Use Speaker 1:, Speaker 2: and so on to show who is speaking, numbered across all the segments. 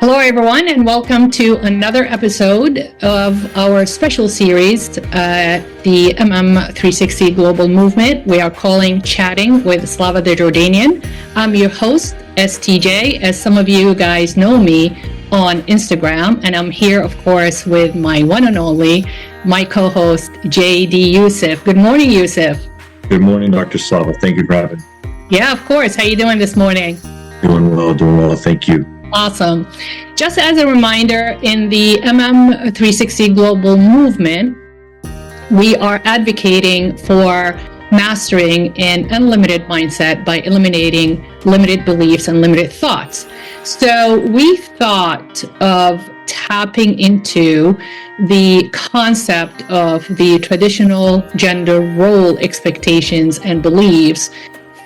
Speaker 1: Hello, everyone, and welcome to another episode of our special series, the MM360 Global Movement. We are calling Chatting with Slava the Jordanian. I'm your host, STJ, as some of you guys know me on Instagram, and I'm here, of course, with my one and only, my co-host, JD Yusef. Good morning, Yusef.
Speaker 2: Good morning, Dr. Slava. Thank you for having me.
Speaker 1: Yeah, of course. How are you doing this morning?
Speaker 2: Doing well. Thank you.
Speaker 1: Awesome. Just as a reminder, in the MM360 Global Movement, we are advocating for mastering an unlimited mindset by eliminating limited beliefs and limited thoughts. So we thought of tapping into the concept of the traditional gender role expectations and beliefs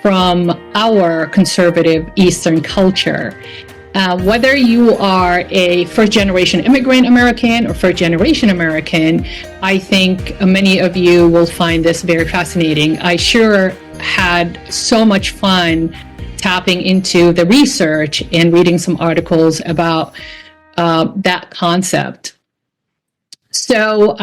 Speaker 1: from our conservative Eastern culture. Whether you are a first-generation immigrant American or first-generation American, I think many of you will find this very fascinating. I sure had so much fun tapping into the research and reading some articles about that concept. So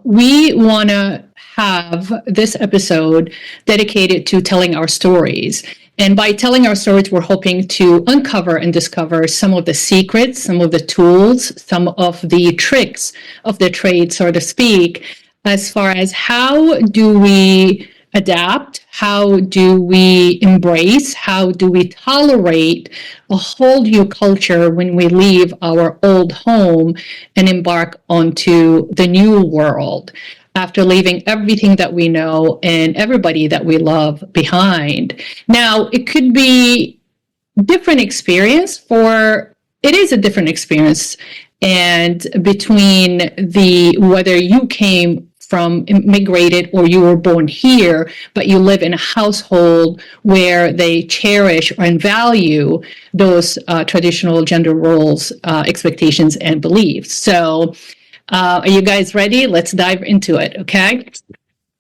Speaker 1: we want to have this episode dedicated to telling our stories. And by telling our stories, we're hoping to uncover and discover some of the secrets, some of the tools, some of the tricks of the trade, so to speak, as far as how do we adapt, how do we embrace, how do we tolerate a whole new culture when we leave our old home and embark onto the new world, after leaving everything that we know and everybody that we love behind. Now, it could be different experience it is a different experience, and between whether you came from immigrated or you were born here, but you live in a household where they cherish and value those traditional gender roles, expectations, and beliefs. So, are you guys ready? Let's dive into it, okay?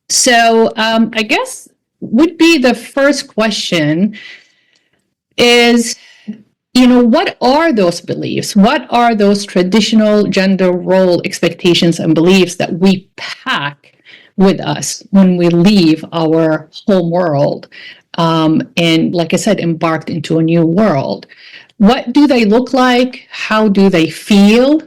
Speaker 1: So I guess would be the first question is, what are those beliefs? What are those traditional gender role expectations and beliefs that we pack with us when we leave our home world and, like I said, embarked into a new world? What do they look like? How do they feel?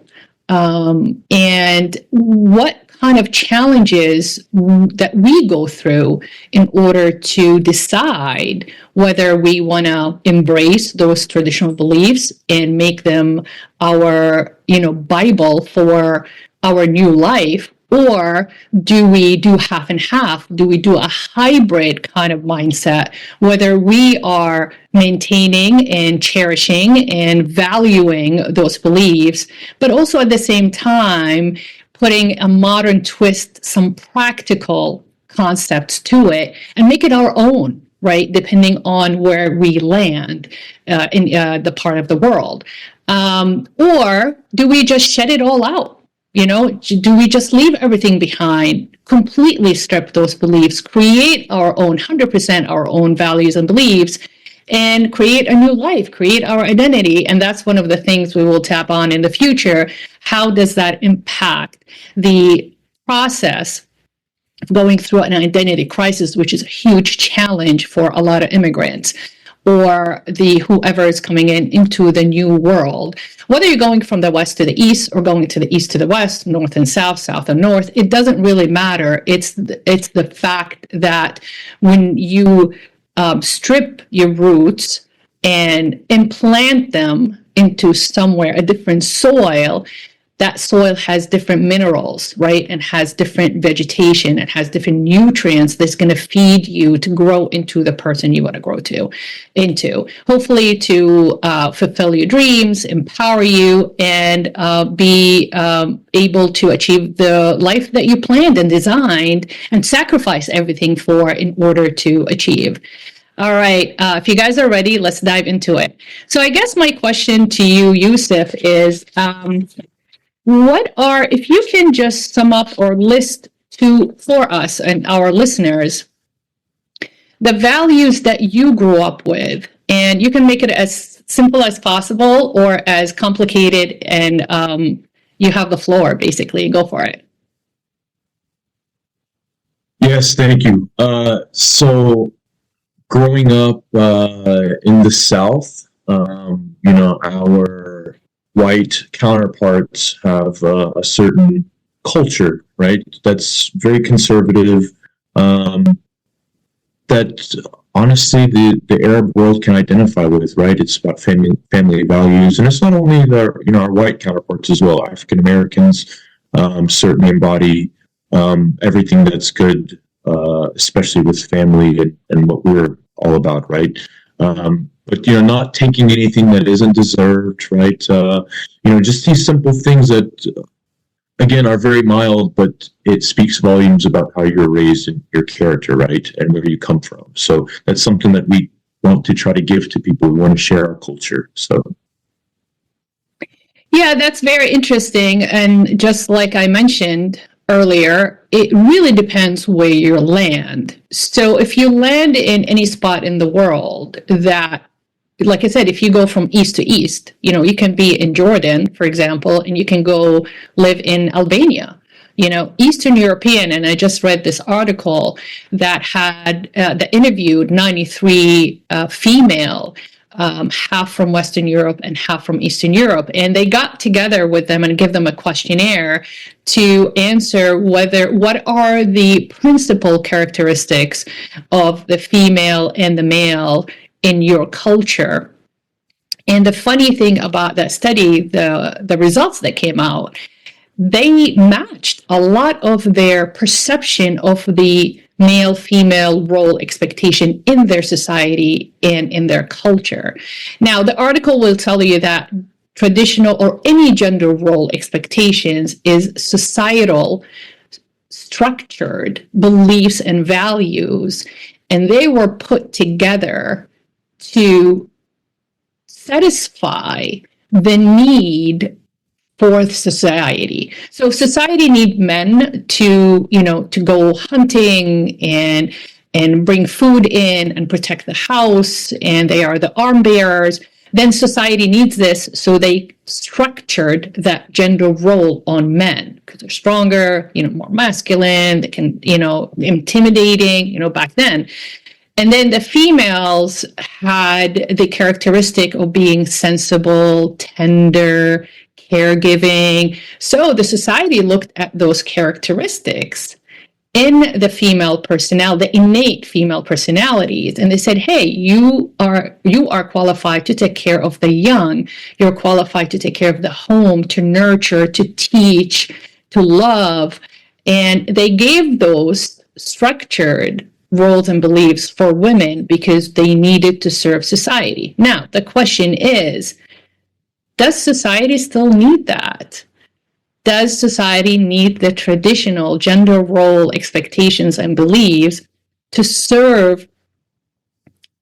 Speaker 1: And what kind of challenges that we go through in order to decide whether we want to embrace those traditional beliefs and make them our, Bible for our new life, or do we do half and half? Do we do a hybrid kind of mindset, whether we are maintaining and cherishing and valuing those beliefs, but also at the same time putting a modern twist, some practical concepts to it, and make it our own, right? Depending on where we land in the part of the world. Or do we just shed it all out? Do we just leave everything behind, completely strip those beliefs, create our own, 100% our own values and beliefs, and create a new life, create our identity? And that's one of the things we will tap on in the future. How does that impact the process of going through an identity crisis, which is a huge challenge for a lot of immigrants, or whoever is coming into the new world? Whether you're going from the west to the east or going to the east to the west, north and south, south and north, it doesn't really matter. It's the fact that when you strip your roots and implant them into somewhere, a different soil, that soil has different minerals, right? And has different vegetation, it has different nutrients that's going to feed you to grow into the person you want to grow into. Hopefully to fulfill your dreams, empower you, and be able to achieve the life that you planned and designed and sacrifice everything for in order to achieve. All right, if you guys are ready, let's dive into it. So I guess my question to you, Yusef, is if you can just sum up or list for us and our listeners, the values that you grew up with, and you can make it as simple as possible or as complicated, and you have the floor, basically. Go for it.
Speaker 2: Yes, thank you. So growing up in the South, our white counterparts have a certain culture, right? That's very conservative. That honestly, the Arab world can identify with, right? It's about family values, and it's not only our white counterparts as well. African Americans certainly embody everything that's good, especially with family and what we're all about, right? But not taking anything that isn't deserved, right? Just these simple things that, again, are very mild, but it speaks volumes about how you're raised and your character, right, and where you come from. So that's something that we want to try to give to people. We want to share our culture. So.
Speaker 1: Yeah, that's very interesting. And just like I mentioned earlier, it really depends where you land. So if you land in any spot in the world that, like I said, if you go from east to east, you can be in Jordan, for example, and you can go live in Albania. Eastern European, and I just read this article that interviewed 93 female, half from Western Europe and half from Eastern Europe. And they got together with them and give them a questionnaire to answer what are the principal characteristics of the female and the male in your culture. And the funny thing about that study, the results that came out, they matched a lot of their perception of the male-female role expectation in their society and in their culture. Now, the article will tell you that traditional or any gender role expectations is societal, structured beliefs and values, and they were put together to satisfy the need for society. So society needs men to go hunting and bring food in and protect the house, and they are the arm bearers. Then society needs this, so they structured that gender role on men because they're stronger, more masculine, they can, intimidating, back then. And then the females had the characteristic of being sensible, tender, caregiving. So the society looked at those characteristics in the female personnel, the innate female personalities, and they said, hey, you are qualified to take care of the young. You're qualified to take care of the home, to nurture, to teach, to love. And they gave those structured roles and beliefs for women because they needed to serve society. Now, the question is, does society still need that? Does society need the traditional gender role expectations and beliefs to serve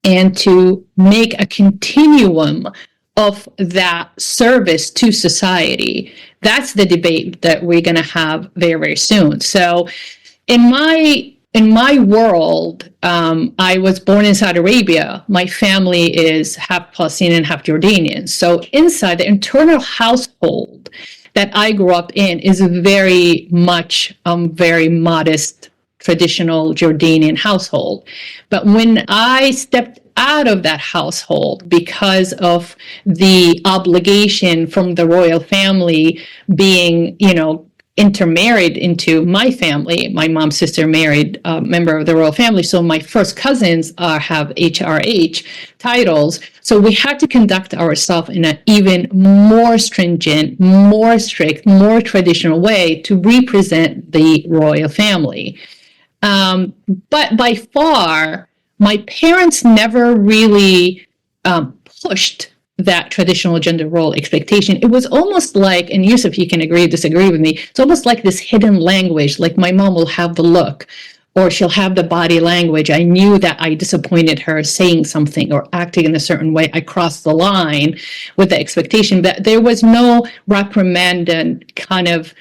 Speaker 1: and to make a continuum of that service to society? That's the debate that we're going to have very, very soon. So in my world, I was born in Saudi Arabia. My family is half Palestinian, half Jordanian. So inside the internal household that I grew up in is very much very modest, traditional Jordanian household. But when I stepped out of that household because of the obligation from the royal family being, intermarried into my family. My mom's sister married a member of the royal family, so my first cousins have HRH titles. So we had to conduct ourselves in an even more stringent, more strict, more traditional way to represent the royal family. But by far, my parents never really pushed that traditional gender role expectation. It was almost like, and Yusef, you can disagree with me, it's almost like this hidden language, like my mom will have the look, or she'll have the body language. I knew that I disappointed her saying something or acting in a certain way. I crossed the line with the expectation, but there was no reprimand and kind of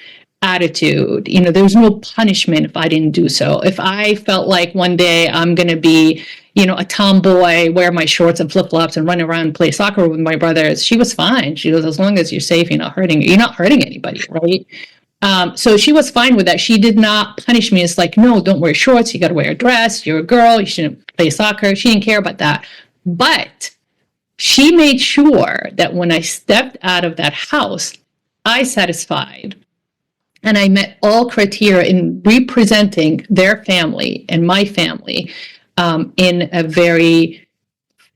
Speaker 1: attitude. There was no punishment if I didn't do so. If I felt like one day I'm going to be, a tomboy, wear my shorts and flip-flops and run around and play soccer with my brothers, she was fine. She goes, as long as you're safe, you're not hurting anybody, right? So she was fine with that. She did not punish me. It's like, no, don't wear shorts. You got to wear a dress. You're a girl. You shouldn't play soccer. She didn't care about that. But she made sure that when I stepped out of that house, I satisfied. And I met all criteria in representing their family and my family in a very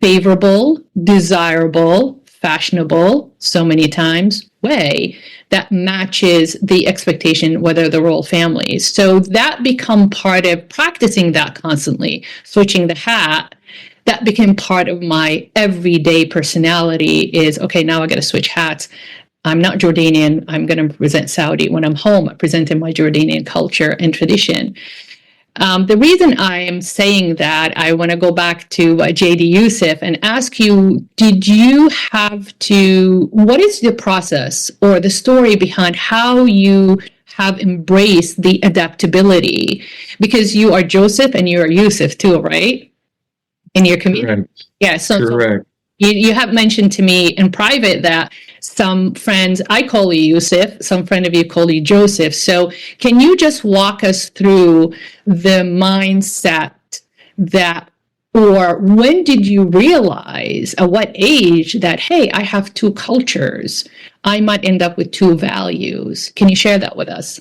Speaker 1: favorable, desirable, fashionable, so many times, way that matches the expectation, whether the royal families. So that become part of practicing that constantly, switching the hat. That became part of my everyday personality is, okay, now I got to switch hats. I'm not Jordanian. I'm going to represent Saudi. When I'm home, I present in my Jordanian culture and tradition. The reason I am saying that, I want to go back to JD Yusef and ask you, what is the process or the story behind how you have embraced the adaptability? Because you are Joseph and you are Yusef too, right? In your community.
Speaker 2: Correct.
Speaker 1: Yeah,
Speaker 2: Correct.
Speaker 1: You have mentioned to me in private that some friends, I call you Yusuf, some friend of you call you Joseph. So can you just walk us through the mindset or when did you realize, at what age, that, hey, I have two cultures. I might end up with two values. Can you share that with us?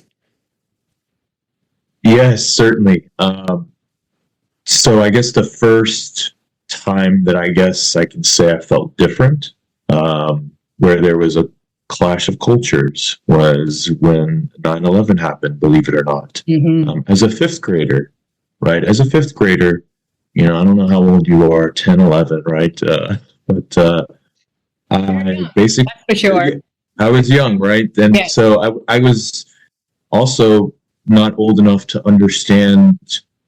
Speaker 2: Yes, certainly. So I guess the first time that I guess I can say I felt different, where there was a clash of cultures, was when 9/11 happened, believe it or not.
Speaker 1: Mm-hmm.
Speaker 2: As a fifth grader, right? As a fifth grader, I don't know how old you are, 10, 11, right? But I basically,
Speaker 1: for sure.
Speaker 2: I was young, right? And
Speaker 1: yeah.
Speaker 2: So I was also not old enough to understand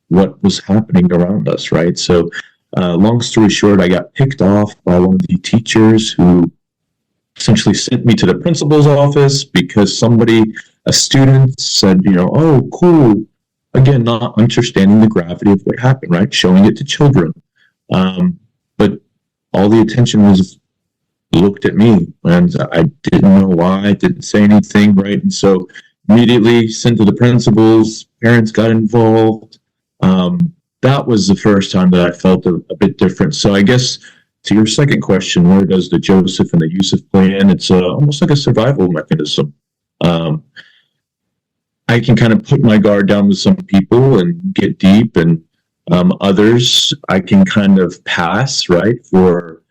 Speaker 2: what was happening around us, right? So long story short, I got picked off by one of the teachers who essentially sent me to the principal's office because a student said, oh, cool. Again, not understanding the gravity of what happened, right? Showing it to children. But all the attention was looked at me, and I didn't know why. I didn't say anything, right? And so immediately sent to the principals, parents got involved. That was the first time that I felt a bit different. So I guess to your second question, where does the Joseph and the Yusuf play in? It's almost like a survival mechanism. I can kind of put my guard down with some people and get deep, and others I can kind of pass, right, for,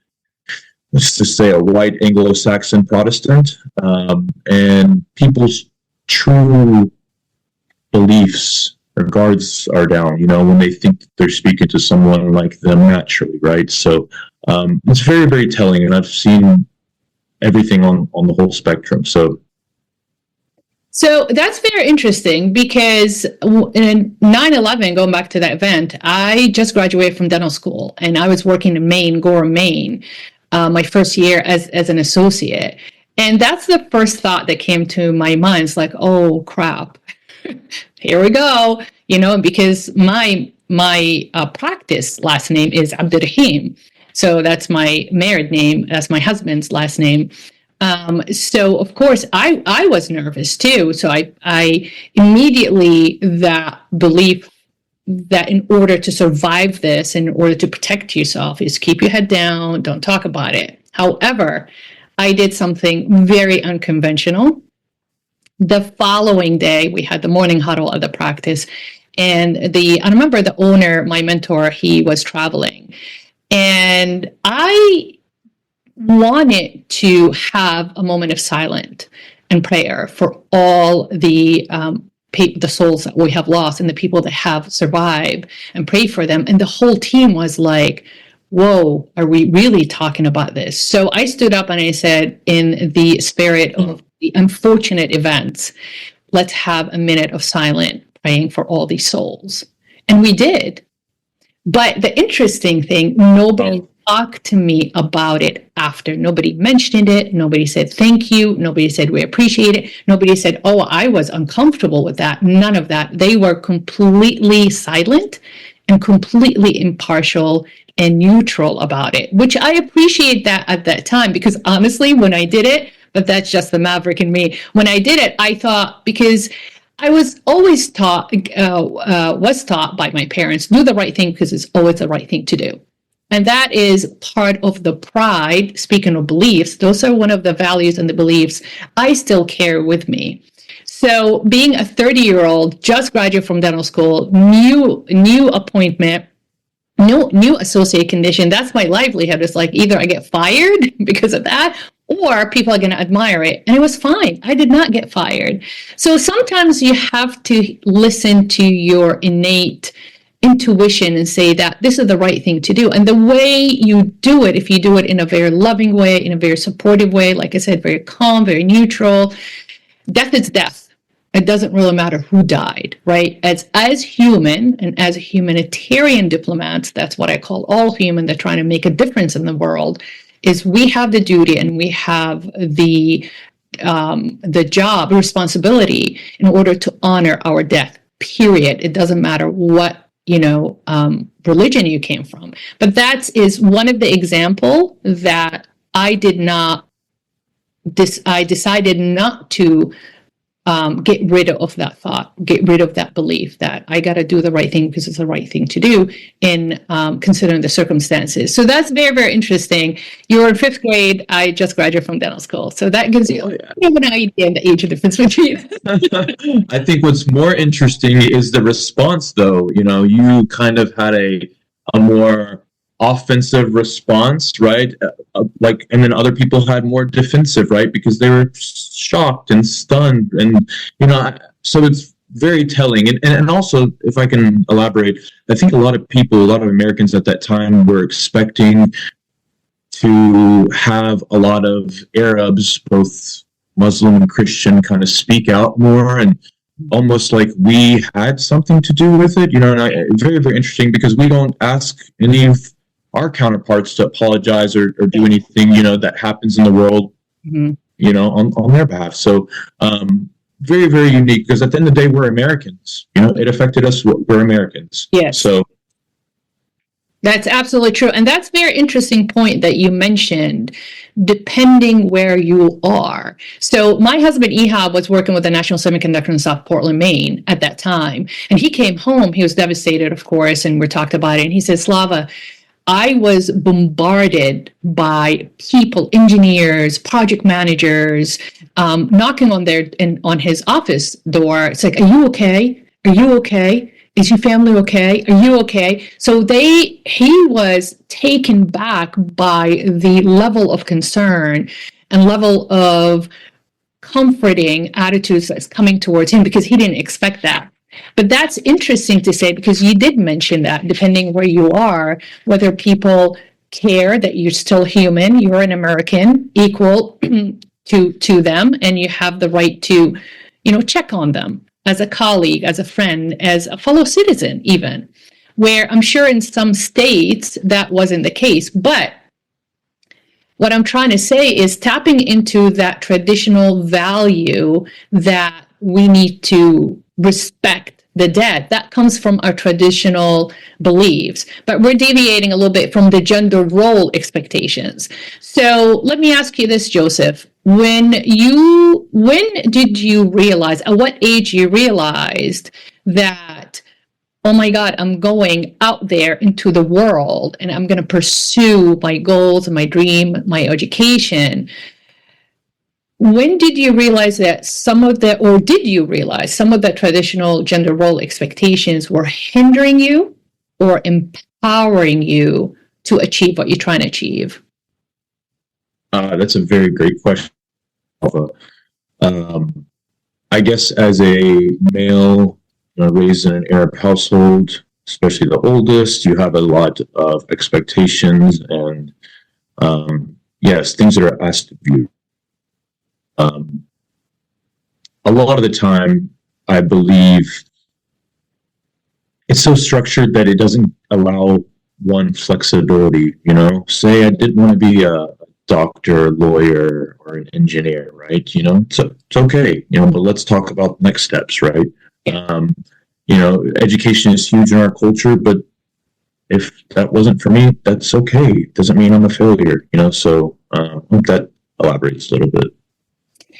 Speaker 2: let's just say, a white Anglo-Saxon Protestant. And people's true beliefs or guards are down, when they think that they're speaking to someone like them naturally, right? So it's very, very telling, and I've seen everything on the whole spectrum.
Speaker 1: So that's very interesting because in 9/11, going back to that event, I just graduated from dental school and I was working in Maine, Gore, Maine, my first year as an associate. And that's the first thought that came to my mind. It's like, oh, crap. Here we go, because my practice last name is Abdurrahim. So that's my married name. That's my husband's last name. So of course I was nervous too. So I immediately, that belief that in order to survive this, in order to protect yourself, is keep your head down, don't talk about it. However, I did something very unconventional. The following day, we had the morning huddle at the practice, and I remember the owner, my mentor, he was traveling, and I wanted to have a moment of silence and prayer for all the souls that we have lost and the people that have survived, and pray for them. And the whole team was like, whoa, are we really talking about this? So I stood up and I said, in the spirit of the unfortunate events, let's have a minute of silence praying for all these souls. And we did. But the interesting thing, nobody talk to me about it after. Nobody mentioned it. Nobody said thank you. Nobody said we appreciate it. Nobody said, oh, I was uncomfortable with that. None of that. They were completely silent and completely impartial and neutral about it, which I appreciate that at that time, because honestly, when I did it, but that's just the maverick in me. When I did it, I thought, because I was always taught by my parents, do the right thing because it's always the right thing to do. And that is part of the pride. Speaking of beliefs, those are one of the values and the beliefs I still carry with me. So being a 30-year-old, just graduated from dental school, new appointment, new associate condition, that's my livelihood. It's like either I get fired because of that, or people are going to admire it. And it was fine. I did not get fired. So sometimes you have to listen to your innate intuition and say that this is the right thing to do. And the way you do it, if you do it in a very loving way, in a very supportive way, like I said, very calm, very neutral, death is death. It doesn't really matter who died, right? As human and as humanitarian diplomats, that's what I call all human, they're trying to make a difference in the world, is we have the duty and we have the job, responsibility in order to honor our death, period. It doesn't matter what religion you came from. But that is one of the example that I decided not to get rid of that thought, get rid of that belief that I got to do the right thing because it's the right thing to do in considering the circumstances. So that's very, very interesting. You were in 5th grade. I just graduated from dental school. So that gives you an idea of the age difference between.
Speaker 2: I think what's more interesting is the response, though. You kind of had a more offensive response, right? And then other people had more defensive, right? Because they were shocked and stunned, and so it's very telling. And also, if I can elaborate, I think a lot of Americans at that time were expecting to have a lot of Arabs, both Muslim and Christian, kind of speak out more, and almost like we had something to do with it. And very, very interesting, because we don't ask any of our counterparts to apologize or do anything, that happens in the world, on their behalf. So, very, very unique, because at the end of the day, we're Americans. It affected us. We're Americans.
Speaker 1: Yes.
Speaker 2: So
Speaker 1: that's absolutely true. And that's a very interesting point that you mentioned, depending where you are. So my husband, Ehab, was working with the National Semiconductor in South Portland, Maine at that time. And he came home. He was devastated, of course, and we talked about it. And he said, Slava, I was bombarded by people, engineers, project managers, knocking on his office door. It's like, are you okay? Are you okay? Is your family okay? Are you okay? So he was taken back by the level of concern and level of comforting attitudes that's coming towards him, because he didn't expect that. But that's interesting to say, because you did mention that depending where you are, whether people care that you're still human, you're an American, equal to them, and you have the right to, check on them as a colleague, as a friend, as a fellow citizen, even, where I'm sure in some states that wasn't the case. But what I'm trying to say is tapping into that traditional value that we need to respect the dead. That comes from our traditional beliefs, but we're deviating a little bit from the gender role expectations. So let me ask you this, Joseph. When did you realize, at what age you realized that, oh my God, I'm going out there into the world and I'm going to pursue my goals and my dream, my education? When did you realize that did you realize some of the traditional gender role expectations were hindering you or empowering you to achieve what you're trying to achieve?
Speaker 2: That's a very great question. I guess as a male raised in an Arab household, especially the oldest, you have a lot of expectations and, yes, things that are asked of you. A lot of the time, I believe it's so structured that it doesn't allow one flexibility, say I didn't want to be a doctor, lawyer, or an engineer, right? So it's okay, but let's talk about next steps, right? Education is huge in our culture, but if that wasn't for me, that's okay. It doesn't mean I'm a failure, so I hope that elaborates a little bit.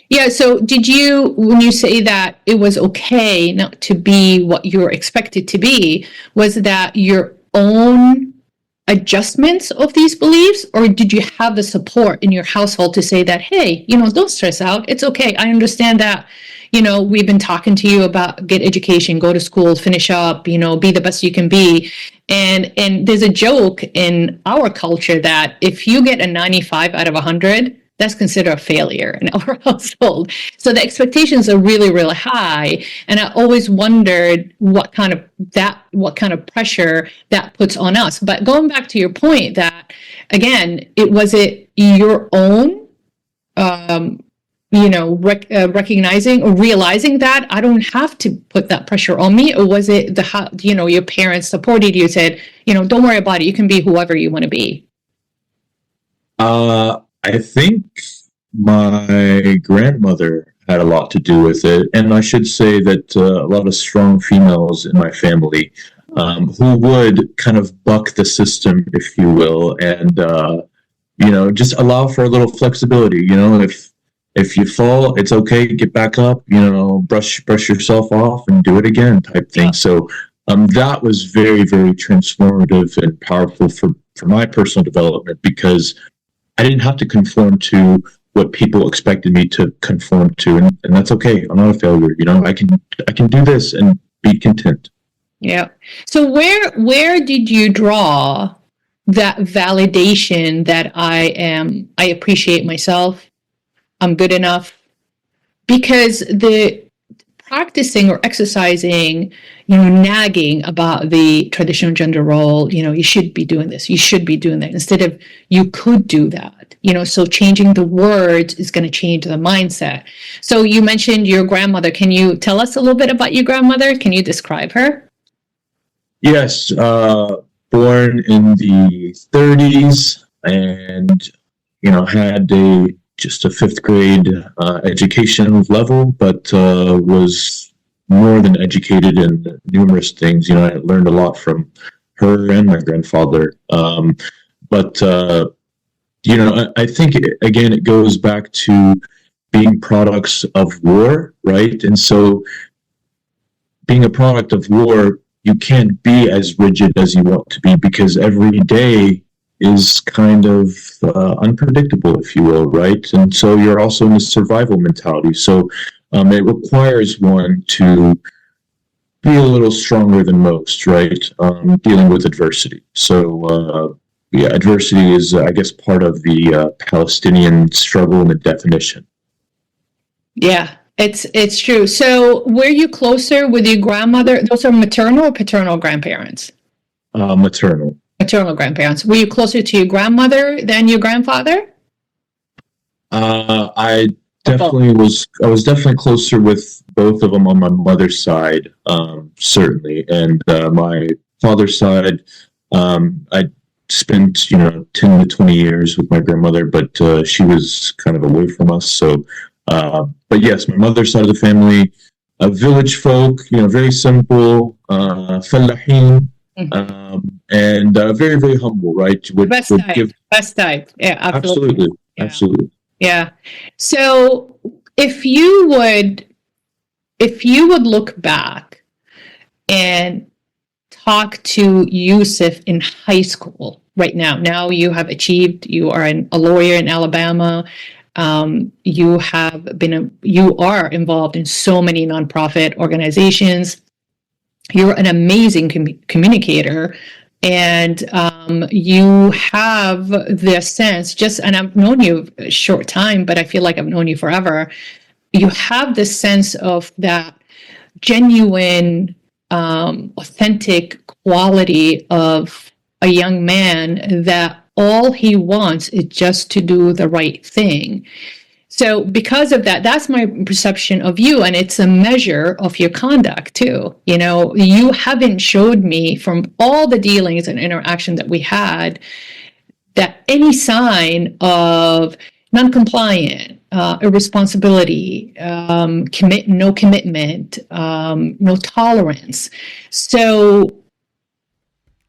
Speaker 1: Yeah, so when you say that it was okay not to be what you were expected to be, was that your own adjustments of these beliefs, or did you have the support in your household to say that, hey, don't stress out, it's okay, I understand that, we've been talking to you about get education, go to school, finish up, be the best you can be. And there's a joke in our culture that if you get a 95 out of 100, that's considered a failure in our household. So the expectations are really, really high. And I always wondered what kind of pressure that puts on us. But going back to your point that, again, was it your own, recognizing or realizing that I don't have to put that pressure on me? Or was it your parents supported you, said, don't worry about it, you can be whoever you want to be?
Speaker 2: I think my grandmother had a lot to do with it. And I should say that a lot of strong females in my family who would kind of buck the system, if you will, and, just allow for a little flexibility. If you fall, it's okay, get back up, brush yourself off and do it again type thing. Yeah. So that was very, very transformative and powerful for my personal development, because I didn't have to conform to what people expected me to conform to, and that's okay. I'm not a failure. I can do this and be content.
Speaker 1: Yeah. So where did you draw that validation that I appreciate myself, I'm good enough? Because the practicing or exercising, nagging about the traditional gender role, you should be doing this, you should be doing that, instead of you could do that, so changing the words is going to change the mindset. So you mentioned your grandmother. Can you tell us a little bit about your grandmother? Can you describe her?
Speaker 2: Yes, born in the 30s and, had just a fifth grade education level, but was more than educated in numerous things. I learned a lot from her and my grandfather. But I think, again, it goes back to being products of war, right? And so being a product of war, you can't be as rigid as you want to be, because every day is kind of unpredictable, if you will, right? And so you're also in a survival mentality. So it requires one to be a little stronger than most, right? Dealing with adversity. So adversity is, I guess, part of the Palestinian struggle and the definition. Yeah,
Speaker 1: it's true. So were you closer with your grandmother? Those are maternal or paternal grandparents?
Speaker 2: Maternal.
Speaker 1: Maternal grandparents. Were you closer to your grandmother than your grandfather?
Speaker 2: I was definitely closer with both of them on my mother's side, certainly. And my father's side, I spent 10 to 20 years with my grandmother, but she was kind of away from us. So, but yes, my mother's side of the family, village folk, very simple, fallahin. And very, very humble, right?
Speaker 1: Best type. Yeah,
Speaker 2: absolutely. Yeah. Absolutely.
Speaker 1: Yeah. So if you would look back and talk to Yusef in high school right now you have achieved, you are a lawyer in Alabama. You are involved in so many nonprofit organizations. You're an amazing communicator, and you have this sense, and I've known you a short time, but I feel like I've known you forever. You have this sense of that genuine, authentic quality of a young man that all he wants is just to do the right thing. So because of that, that's my perception of you. And it's a measure of your conduct too. You know, you haven't showed me from all the dealings and interaction that we had that any sign of non-compliant, irresponsibility, no commitment, no tolerance. So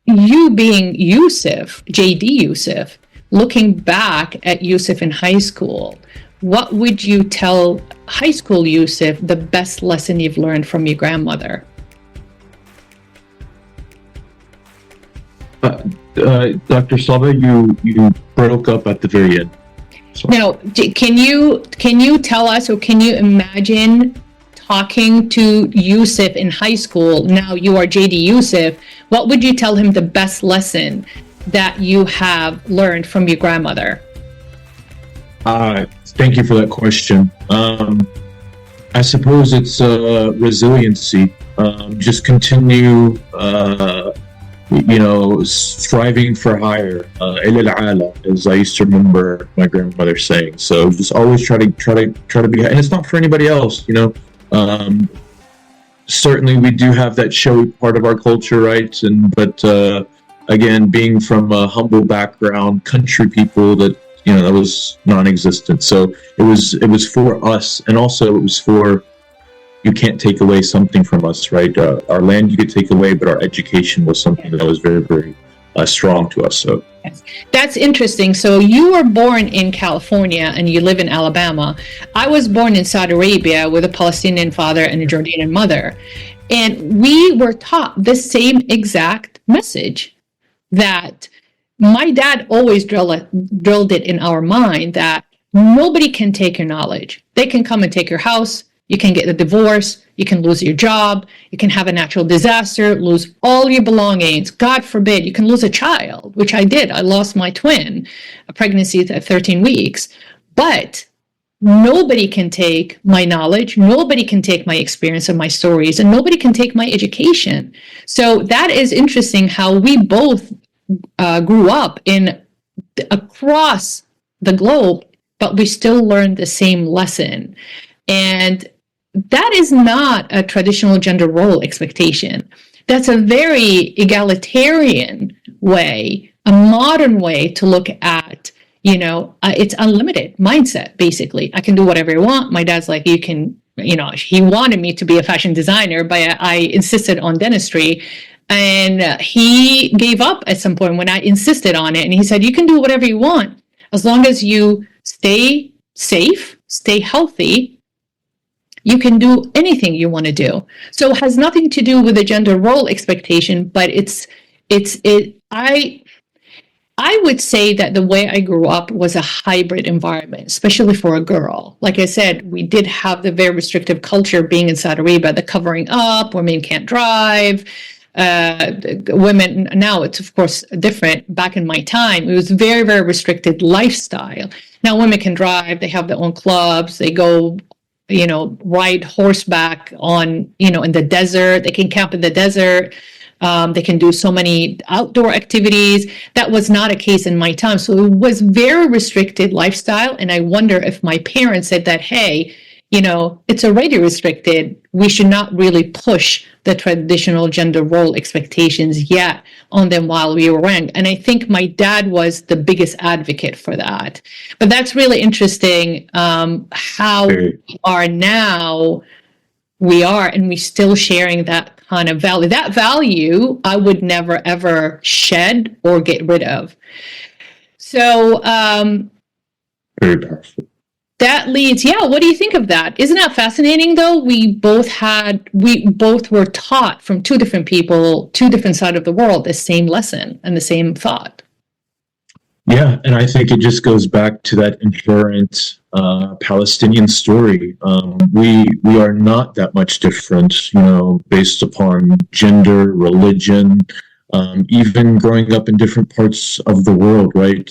Speaker 1: you being Yusef, JD Yusef, looking back at Yusef in high school, what would you tell high school Yusef the best lesson you've learned from your grandmother?
Speaker 2: Dr. Slava, you broke up at the very end. Sorry.
Speaker 1: Now, can you tell us, or can you imagine talking to Yusef in high school? Now you are JD Yusef. What would you tell him the best lesson that you have learned from your grandmother?
Speaker 2: Thank you for that question. I suppose it's resiliency. Just continue, striving for higher. As I used to remember my grandmother saying. So just always try to be, and it's not for anybody else. Certainly we do have that showy part of our culture, right? But again, being from a humble background, country people, that was non-existent. So it was for us, and also it was for, you can't take away something from us, right? Our land you could take away, but our education was something that was very, very strong to us. So
Speaker 1: that's interesting. So you were born in California and you live in Alabama. I was born in Saudi Arabia with a Palestinian father and a Jordanian mother. And we were taught the same exact message, that my dad always drilled it in our mind that nobody can take your knowledge. They can come and take your house. You can get a divorce. You can lose your job. You can have a natural disaster, lose all your belongings. God forbid, you can lose a child, which I did. I lost my twin, a pregnancy at 13 weeks. But nobody can take my knowledge. Nobody can take my experience and my stories, and nobody can take my education. So that is interesting how we both grew up across the globe, but we still learned the same lesson. And that is not a traditional gender role expectation. That's a very egalitarian way, a modern way to look at, it's unlimited mindset, basically. I can do whatever I want. My dad's like, you can, he wanted me to be a fashion designer, but I insisted on dentistry. And he gave up at some point when I insisted on it. And he said, you can do whatever you want, as long as you stay safe, stay healthy. You can do anything you want to do. So it has nothing to do with the gender role expectation, but I would say that the way I grew up was a hybrid environment, especially for a girl. Like I said, we did have the very restrictive culture being in Saudi Arabia, the covering up, women can't drive. Women, now it's of course different. Back in my time, it was very, very restricted lifestyle. Now women can drive, they have their own clubs, they go ride horseback in the desert. They can camp in the desert. They can do so many outdoor activities. That was not a case in my time. So it was very restricted lifestyle. And I wonder if my parents said that, hey, it's already restricted. We should not really push the traditional gender role expectations yet on them while we were young. And I think my dad was the biggest advocate for that. But that's really interesting how we are now. We are, and we're still sharing that kind of value. That value I would never, ever shed or get rid of. So
Speaker 2: very powerful.
Speaker 1: That leads, what do you think of that? Isn't that fascinating, though? We both were taught from two different people, two different sides of the world, the same lesson and the same thought.
Speaker 2: Yeah, and I think it just goes back to that inherent Palestinian story. We are not that much different, based upon gender, religion, even growing up in different parts of the world, right?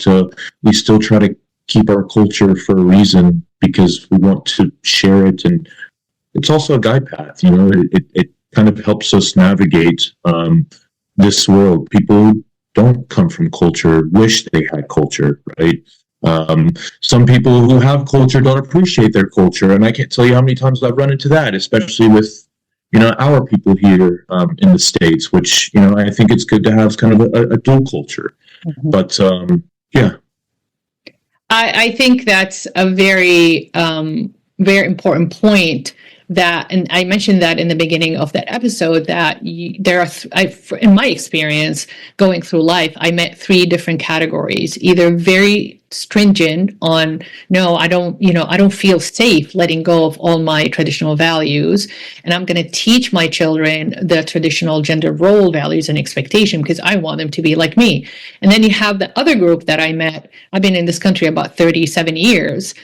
Speaker 2: We still try to keep our culture for a reason, because we want to share it, and it's also a guide path. It kind of helps us navigate this world. People who don't come from culture wish they had culture, right? Some people who have culture don't appreciate their culture, and I can't tell you how many times I've run into that, especially with our people here in the States, which I think it's good to have kind of a dual culture.
Speaker 1: Mhm.
Speaker 2: But yeah,
Speaker 1: I think that's a very, very important point. And I mentioned that in the beginning of that episode, that there are, in my experience going through life, I met three different categories: either very stringent on, no, I don't feel safe letting go of all my traditional values, and I'm going to teach my children the traditional gender role values and expectation because I want them to be like me. And then you have the other group that I met. I've been in this country about 37 years,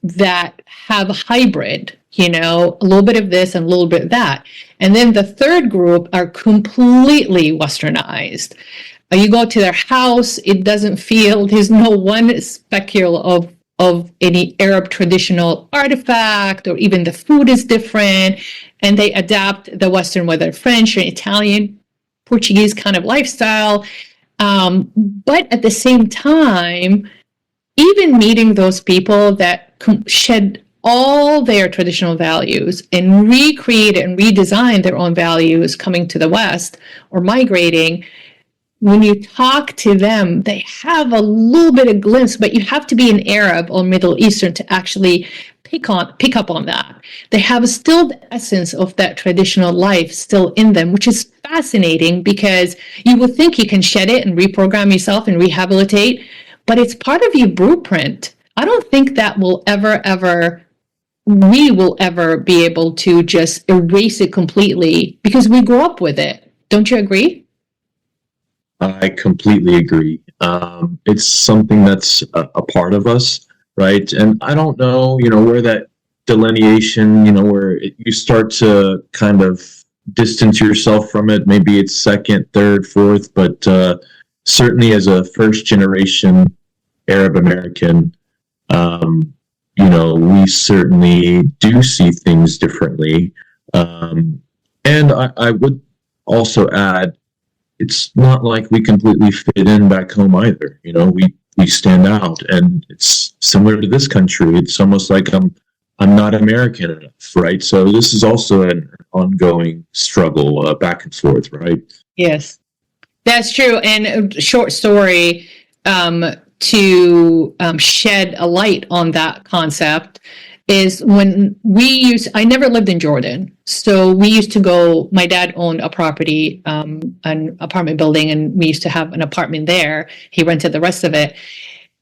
Speaker 1: that have a hybrid, a little bit of this and a little bit of that. And then the third group are completely westernized. You go to their house, it doesn't feel, there's no one speckle of any Arab traditional artifact, or even the food is different, and they adapt the Western, whether French or Italian, Portuguese kind of lifestyle. But at the same time, even meeting those people that shed all their traditional values and recreate and redesign their own values coming to the West or migrating, when you talk to them, they have a little bit of glimpse, but you have to be an Arab or Middle Eastern to actually pick up on that. They have still the essence of that traditional life still in them, which is fascinating, because you would think you can shed it and reprogram yourself and rehabilitate, but it's part of your blueprint. I don't think that we will ever be able to just erase it completely, because we grew up with it. Don't you agree?
Speaker 2: I completely agree. It's something that's a part of us, right? And I don't know, where that delineation, where you start to kind of distance yourself from it. Maybe it's second, third, fourth, but certainly as a first generation Arab American, we certainly do see things differently. And I would also add, it's not like we completely fit in back home either. We stand out, and it's similar to this country. It's almost like I'm not American enough, right? So this is also an ongoing struggle back and forth, right?
Speaker 1: Yes, that's true. And a short story to shed a light on that concept is when I never lived in Jordan. So we used to go, my dad owned a property, an apartment building, and we used to have an apartment there. He rented the rest of it.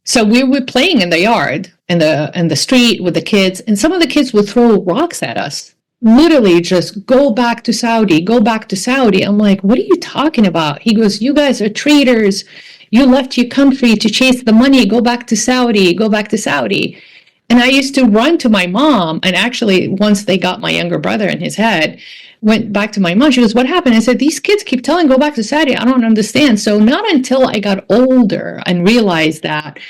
Speaker 1: So we were playing in the yard, in the street with the kids, and some of the kids would throw rocks at us. Literally just go back to Saudi, go back to Saudi. I'm like, what are you talking about? He goes, you guys are traitors. You left your country to chase the money. Go back to Saudi, go back to Saudi. And I used to run to my mom, and actually once they got my younger brother in his head, went back to my mom. She goes, what happened? I said, these kids keep telling go back to Saudi. I don't understand. So not until I got older and realized that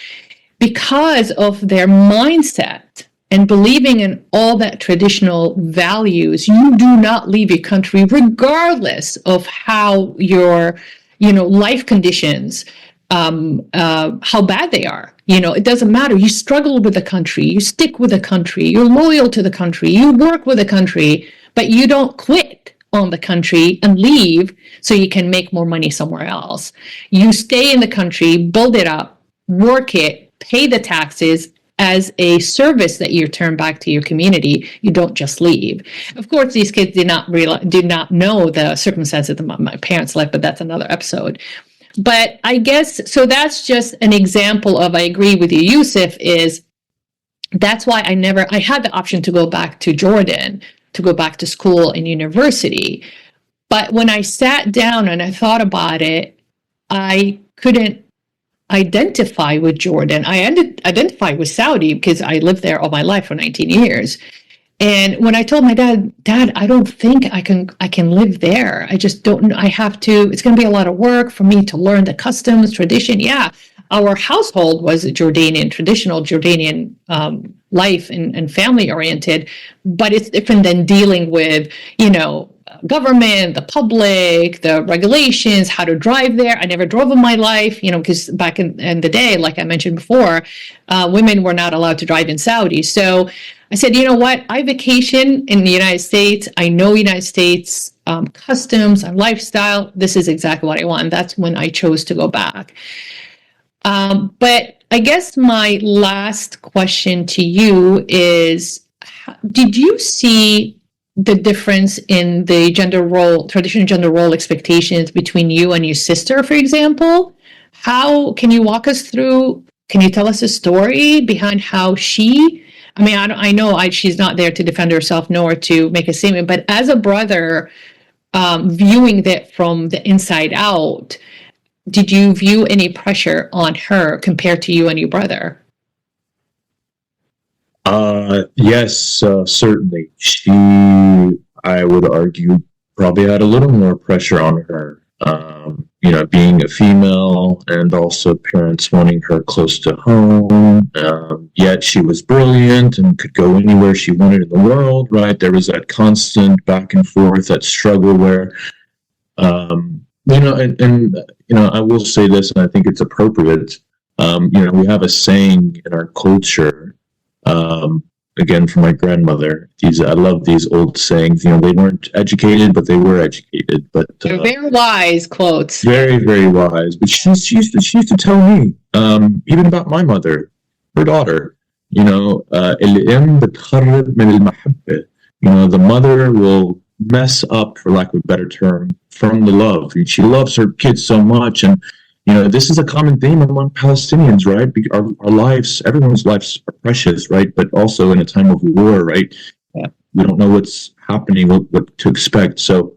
Speaker 1: because of their mindset and believing in all that traditional values, you do not leave your country regardless of how your life conditions, how bad they are. It doesn't matter. You struggle with the country, you stick with the country, you're loyal to the country, you work with the country, but you don't quit on the country and leave so you can make more money somewhere else. You stay in the country, build it up, work it, pay the taxes as a service that you return back to your community. You don't just leave. Of course, these kids did not know the circumstances of my parents' life, but that's another episode. But I guess, so that's just an example of, I agree with you, Yusuf, is that's why I had the option to go back to Jordan, to go back to school and university. But when I sat down and I thought about it, I couldn't identify with Jordan. I identify with Saudi because I lived there all my life for 19 years. And when I told my dad, I don't think I can live there. I just don't, I have to, it's going to be a lot of work for me to learn the customs, tradition. Yeah, our household was Jordanian, traditional Jordanian life and family oriented, but it's different than dealing with, government, the public, the regulations, how to drive there. I never drove in my life, because back in the day, like I mentioned before, women were not allowed to drive in Saudi. So I said, you know what? I vacation in the United States. I know United States customs and lifestyle. This is exactly what I want. And that's when I chose to go back. But I guess my last question to you is, did you see the difference in the traditional gender role expectations between you and your sister, for example? How can you walk us through? Can you tell us a story behind how I know she's not there to defend herself nor to make a statement, but as a brother, viewing that from the inside out, did you view any pressure on her compared to you and your brother?
Speaker 2: Yes, certainly. She, I would argue, probably had a little more pressure on her. Being a female and also parents wanting her close to home. Yet she was brilliant and could go anywhere she wanted in the world, right? There was that constant back and forth, that struggle where, I will say this, and I think it's appropriate. We have a saying in our culture, again, from my grandmother. I love these old sayings. They weren't educated, but they were educated. But
Speaker 1: they're very wise quotes.
Speaker 2: Very, very wise. But she used to tell me, even about my mother, her daughter. الأم بتخرب من المحبة. The mother will mess up, for lack of a better term, from the love. And she loves her kids so much, and this is a common theme among Palestinians, right? Our lives, everyone's lives are precious, right? But also in a time of war, right? We don't know what's happening, what to expect. So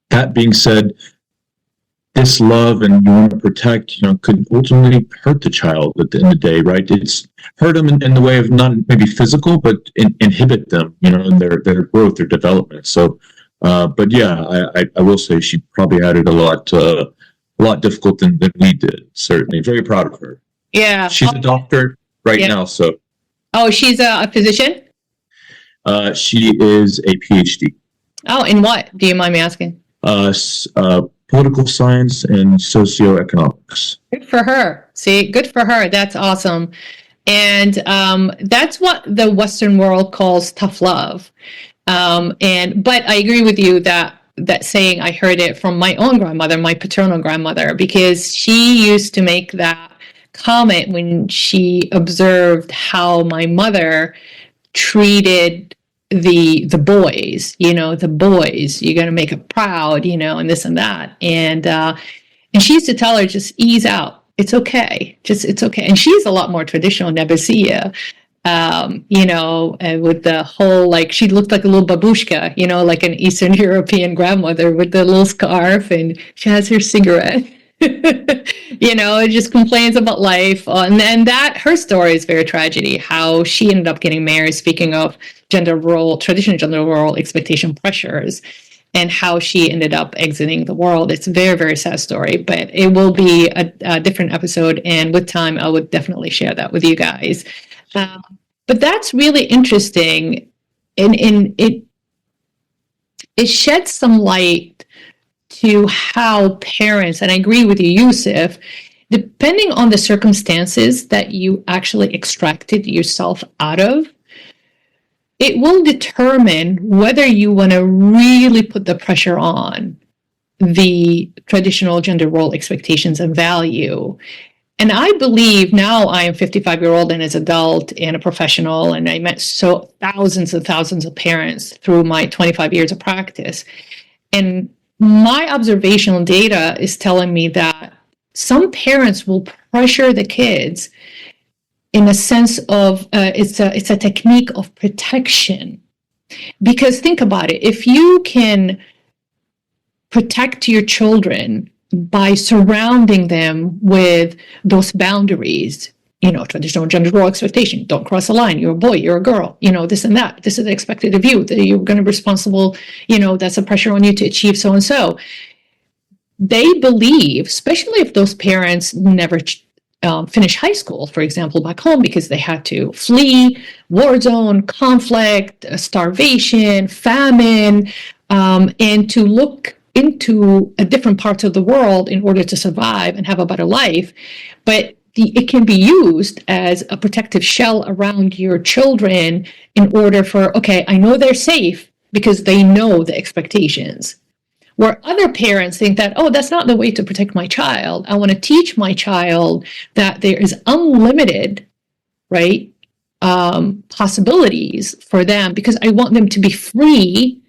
Speaker 2: that being said, this love and you want to protect, could ultimately hurt the child at the end of the day, right? It's hurt them in the way of not maybe physical, but inhibit them, in their growth, their development. So, but yeah, I will say she probably had it a lot difficult than we did. Certainly, very proud of her.
Speaker 1: Yeah,
Speaker 2: she's a doctor right now. So,
Speaker 1: she's a physician.
Speaker 2: She is a PhD.
Speaker 1: Oh, in what? Do you mind me asking?
Speaker 2: Political science and socioeconomics.
Speaker 1: Good for her. See, good for her. That's awesome. And that's what the Western world calls tough love. But I agree with you that saying, I heard it from my own grandmother, my paternal grandmother, because she used to make that comment when she observed how my mother treated the boys, the boys, you're going to make them proud, and this and that. And she used to tell her, just ease out. It's okay. It's okay. And she's a lot more traditional, Nebuchadnezzar, with the whole, she looked like a little babushka, like an Eastern European grandmother with the little scarf, and she has her cigarette. Just complains about life. And that her story is very tragedy, how she ended up getting married, speaking of traditional gender role expectation pressures, and how she ended up exiting the world. It's a very, very sad story, but it will be a different episode. And with time, I would definitely share that with you guys. But that's really interesting. And it sheds some light to how parents, and I agree with you, Yusef, depending on the circumstances that you actually extracted yourself out of, it will determine whether you want to really put the pressure on the traditional gender role expectations and value. And I believe now I am 55-year-old and as an adult and a professional, and I met thousands and thousands of parents through my 25 years of practice. And my observational data is telling me that some parents will pressure the kids in a sense of it's a technique of protection. Because think about it, if you can protect your children by surrounding them with those boundaries, traditional gender role expectation, don't cross a line, you're a boy, you're a girl, this and that, this is expected of you, that you're going to be responsible, that's a pressure on you to achieve so and so. They believe, especially if those parents never finish high school, for example, back home, because they had to flee war zone, conflict, starvation, famine, and to look into a different parts of the world in order to survive and have a better life. But it can be used as a protective shell around your children in order for, okay, I know they're safe because they know the expectations. Where other parents think that, oh, that's not the way to protect my child. I want to teach my child that there is unlimited, right, possibilities for them, because I want them to be free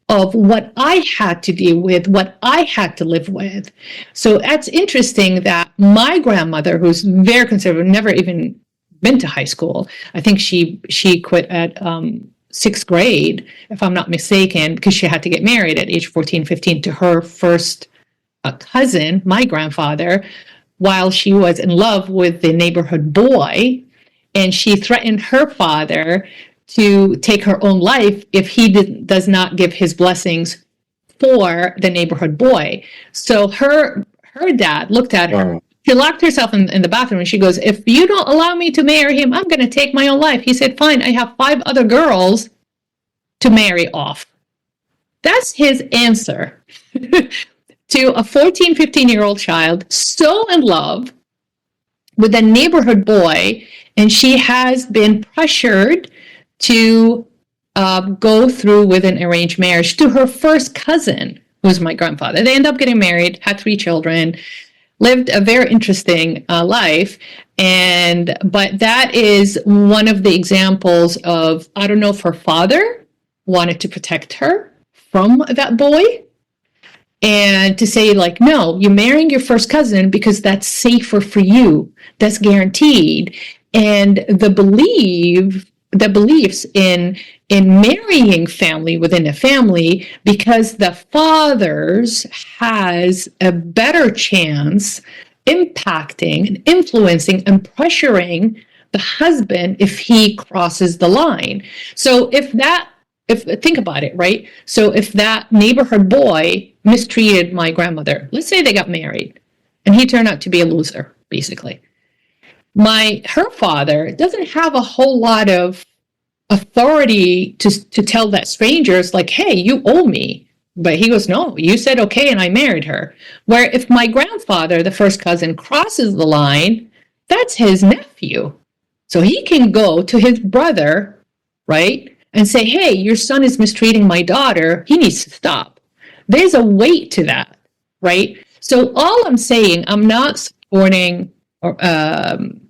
Speaker 1: of what I had to deal with, what I had to live with. So that's interesting that my grandmother, who's very conservative, never even been to high school. I think she quit at sixth grade, if I'm not mistaken, because she had to get married at age 14, 15 to her first cousin, my grandfather, while she was in love with the neighborhood boy. And she threatened her father to take her own life if he does not give his blessings for the neighborhood boy. So her dad looked at her. She locked herself in the bathroom and she goes, if you don't allow me to marry him, I'm going to take my own life. He said, fine, I have 5 other girls to marry off. That's his answer to a 14, 15-year-old child so in love with a neighborhood boy, and she has been pressured to go through with an arranged marriage to her first cousin, who's my grandfather. They end up getting married, had 3 children, lived a very interesting life. But that is one of the examples of, I don't know if her father wanted to protect her from that boy, and to say, like, no, you're marrying your first cousin because that's safer for you. That's guaranteed. And the beliefs in marrying family within a family, because the fathers has a better chance impacting and influencing and pressuring the husband if he crosses the line. So if think about it, right? So if that neighborhood boy mistreated my grandmother, let's say they got married and he turned out to be a loser, basically. Her father doesn't have a whole lot of authority to tell that strangers, like, hey, you owe me. But he goes, no, you said okay, and I married her. Where if my grandfather, the first cousin, crosses the line, that's his nephew. So he can go to his brother, right, and say, hey, your son is mistreating my daughter. He needs to stop. There's a weight to that, right? So all I'm saying, I'm not supporting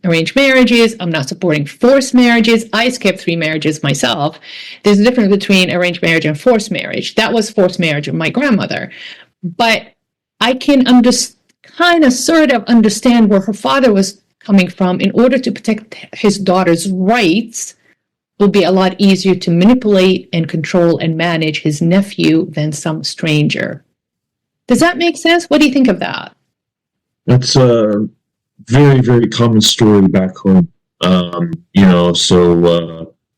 Speaker 1: arranged marriages. I'm not supporting forced marriages. I skipped 3 marriages myself. There's a difference between arranged marriage and forced marriage. That was forced marriage of my grandmother. But I can sort of understand where her father was coming from. In order to protect his daughter's rights, it will be a lot easier to manipulate and control and manage his nephew than some stranger. Does that make sense? What do you think of that?
Speaker 2: That's a very, very common story back home.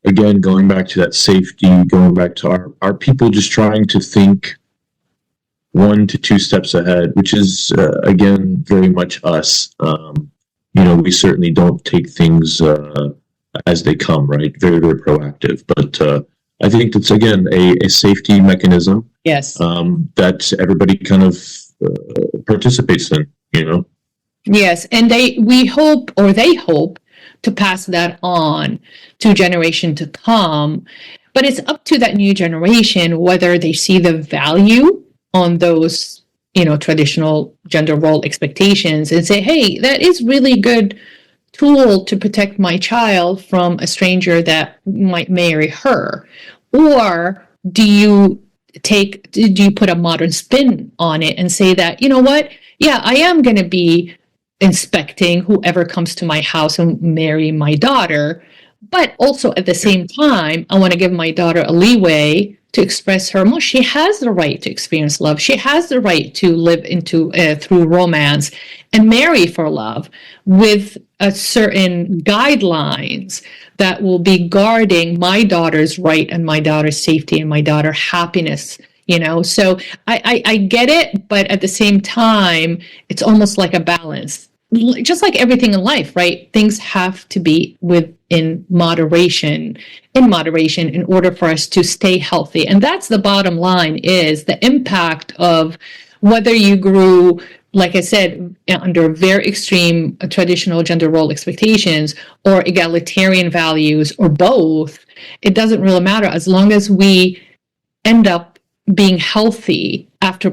Speaker 2: Again, going back to that safety, going back to our people just trying to think 1 to 2 steps ahead, which is, again, very much us. We certainly don't take things as they come, right? Very, very proactive. But I think that's, again, a safety mechanism.
Speaker 1: Yes.
Speaker 2: That everybody kind of participates in,
Speaker 1: Yes, and they hope to pass that on to generation to come. But it's up to that new generation whether they see the value on those, traditional gender role expectations and say, hey, that is really good tool to protect my child from a stranger that might marry her. Or do you put a modern spin on it and say that, you know what? Yeah, I am going to be inspecting whoever comes to my house and marry my daughter. But also at the same time, I want to give my daughter a leeway to express her emotions. She has the right to experience love. She has the right to live through romance and marry for love with a certain guidelines that will be guarding my daughter's right and my daughter's safety and my daughter's happiness. So I get it, but at the same time, it's almost like a balance. just like everything in life, right? Things have to be in moderation in order for us to stay healthy. And that's the bottom line, is the impact of whether you grew, like I said, under very extreme traditional gender role expectations or egalitarian values or both. It doesn't really matter as long as we end up being healthy after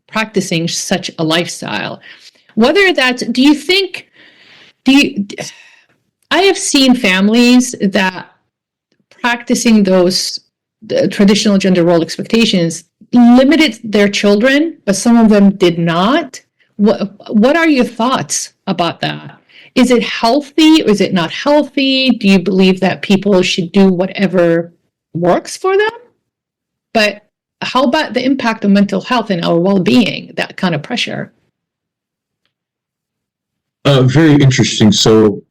Speaker 1: practicing such a lifestyle. Whether that's, I have seen families that practicing those traditional gender role expectations limited their children, but some of them did not. What are your thoughts about that? Is it healthy or is it not healthy? Do you believe that people should do whatever works for them? But how about the impact of mental health and our well-being, that kind of pressure?
Speaker 2: Very interesting. So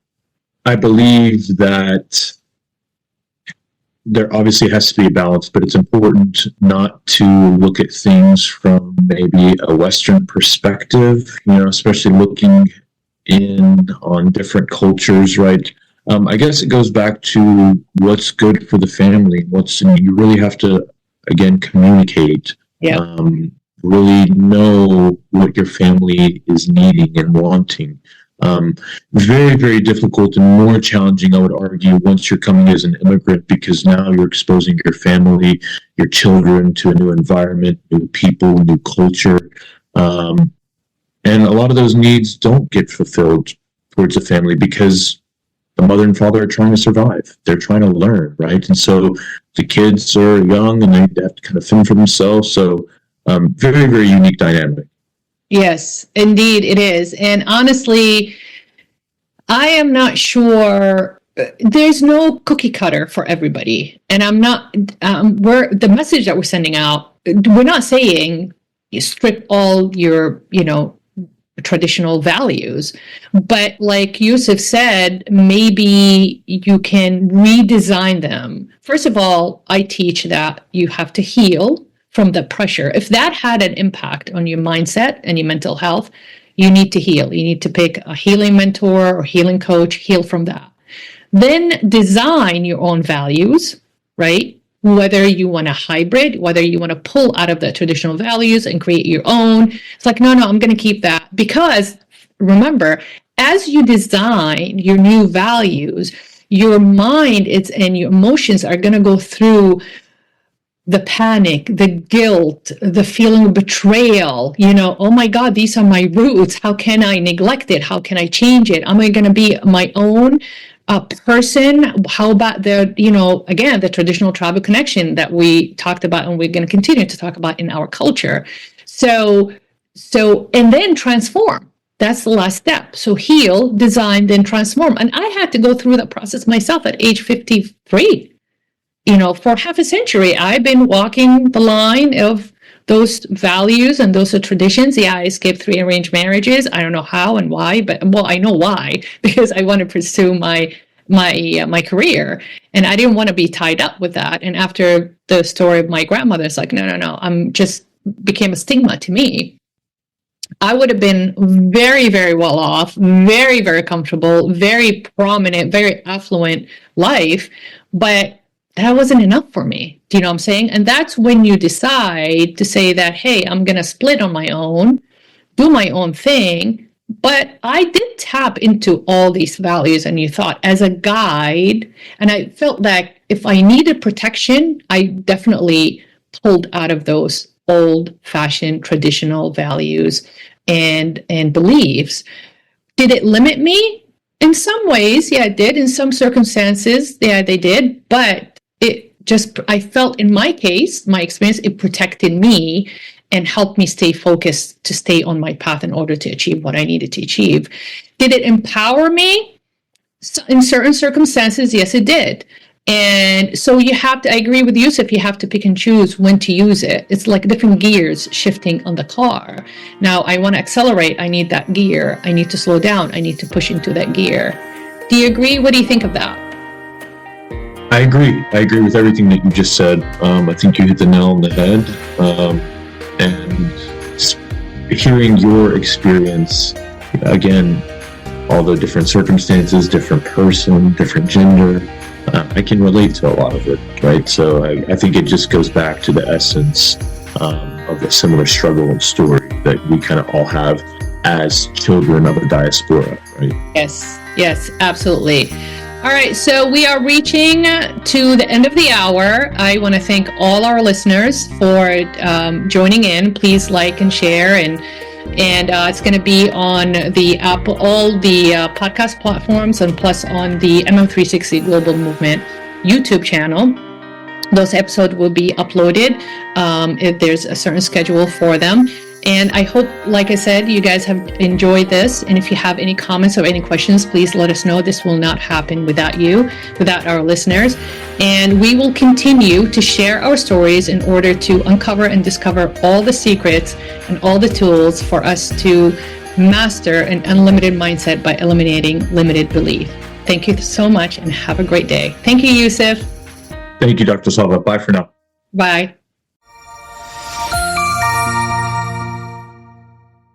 Speaker 2: I believe that there obviously has to be a balance, but it's important not to look at things from maybe a Western perspective, especially looking in on different cultures, right? I guess it goes back to what's good for the family. You really have to, again, communicate.
Speaker 1: Yeah.
Speaker 2: Really know what your family is needing and wanting. Very, very difficult and more challenging, I would argue, once you're coming as an immigrant, because now you're exposing your family, your children to a new environment, new people, new culture. And a lot of those needs don't get fulfilled towards the family because the mother and father are trying to survive. They're trying to learn, right? And so the kids are young and they have to kind of fend for themselves. So very, very unique dynamic.
Speaker 1: Yes, indeed it is. And honestly, I am not sure. There's no cookie cutter for everybody. And I'm not, the message that we're sending out, we're not saying you strip all your, traditional values. But like Yusef said, maybe you can redesign them. First of all, I teach that you have to heal from the pressure. If that had an impact on your mindset and your mental health, you need to heal. You need to pick a healing mentor or healing coach, heal from that. Then design your own values, right? Whether you want a hybrid, whether you want to pull out of the traditional values and create your own. It's like, no, I'm going to keep that. Because remember, as you design your new values, your mind and your emotions are going to go through the panic, the guilt, the feeling of betrayal, oh my God, these are my roots. How can I neglect it? How can I change it? Am I going to be my own person? How about again, the traditional tribal connection that we talked about and we're going to continue to talk about in our culture. So, and then transform. That's the last step. So heal, design, then transform. And I had to go through that process myself at age 53. For half a century, I've been walking the line of those values and those are traditions. Yeah, I escaped 3 arranged marriages. I don't know how and why, but I know why, because I want to pursue my career, and I didn't want to be tied up with that. And after the story of my grandmother, it's like, no, I'm just became a stigma to me. I would have been very, very well off, very, very comfortable, very prominent, very affluent life, but that wasn't enough for me. Do you know what I'm saying? And that's when you decide to say that, hey, I'm going to split on my own, do my own thing. But I did tap into all these values and you thought as a guide. And I felt that if I needed protection, I definitely pulled out of those old-fashioned traditional values and beliefs. Did it limit me? In some ways, yeah, it did. In some circumstances, yeah, they did. But I felt in my case, my experience, it protected me and helped me stay focused to stay on my path in order to achieve what I needed to achieve. Did it empower me? In certain circumstances, yes, it did. And so I agree with Yusuf, you have to pick and choose when to use it. It's like different gears shifting on the car. Now, I want to accelerate, I need that gear. I need to slow down, I need to push into that gear. Do you agree? What do you think of that?
Speaker 2: I agree with everything that you just said. I think you hit the nail on the head. And hearing your experience, again, all the different circumstances, different person, different gender. I can relate to a lot of it, right? So I think it just goes back to the essence of a similar struggle and story that we kind of all have as children of a diaspora, right?
Speaker 1: Yes, absolutely. All right, so we are reaching to the end of the hour. I want to thank all our listeners for joining in. Please like and share, and it's going to be on the all the podcast platforms, and plus on the MM360 Global Movement YouTube channel. Those episodes will be uploaded if there's a certain schedule for them. And I hope, like I said, you guys have enjoyed this. And if you have any comments or any questions, please let us know. This will not happen without you, without our listeners. And we will continue to share our stories in order to uncover and discover all the secrets and all the tools for us to master an unlimited mindset by eliminating limited belief. Thank you so much and have a great day. Thank you, Yusef.
Speaker 2: Thank you, Dr. Slava. Bye for now.
Speaker 1: Bye.